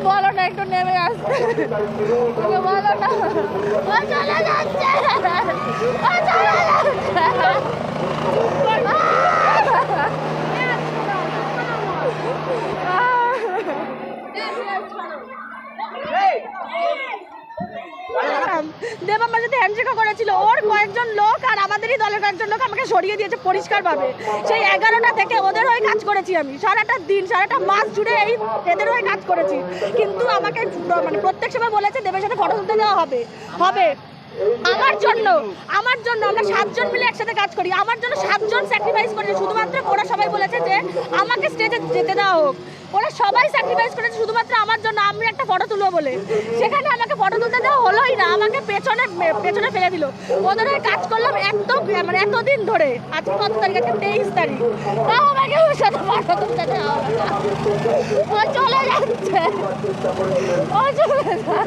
বলো না একটু নেমে আসতে, ওকে বলো না, ও চলে যাচ্ছে, ও চলে যাচ্ছে। দেব আমার সাথে হ্যান্ডশেকও করেছিল, ওর কয়েকজন লোক আর আমাদেরই দলের কয়েকজন লোক আমাকে সরিয়ে দিয়েছে পরিষ্কারভাবে। সেই 11টা থেকে ওদের হয়ে কাজ করেছি আমি, সারাটা দিন সারাটা মাস জুড়ে এই এদের হয়ে কাজ করেছি। কিন্তু আমাকে মানে প্রত্যেক সময় বলেছে দেবের সাথে ফটো তুলতে দেওয়া হবে হবে আমার জন্য আমরা 7 জন মিলে একসাথে কাজ করি, আমার জন্য 7 জন স্যাক্রিফাইস করেছে। শুধুমাত্র ওরা সবাই বলেছে যে আমাকে স্টেজে যেতে দেওয়া হোক, ওরা সবাই স্যাক্রিফাইস করেছে শুধুমাত্র আমার জন্য, আমি একটা ফটো তুলবো বলে। সেখানে আমাকে ফটো তুলতে দেওয়া হলোই না, আমাকে পেছনে ফেলে দিল। ওদের হয়ে কাজ করলাম মানে এতদিন ধরে, আজকে কত তারিখ, আজকে 23 তারিখ, তাও আমাকে ওর সাথে ফটো তুলতে দেওয়া হলো না। ও চলে যাচ্ছে, ও চলে যাচ্ছে,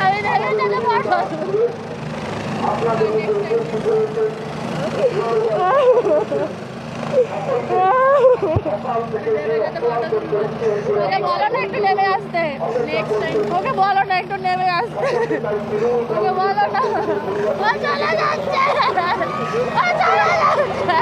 আমি দেবের সাথে ফটো বলো না একটু নেমে আসতে, ওকে বলো না একটু নেমে আসতে, ওকে বলো না, ও চলে যাচ্ছে, ও চলে যাচ্ছে।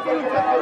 Thank you.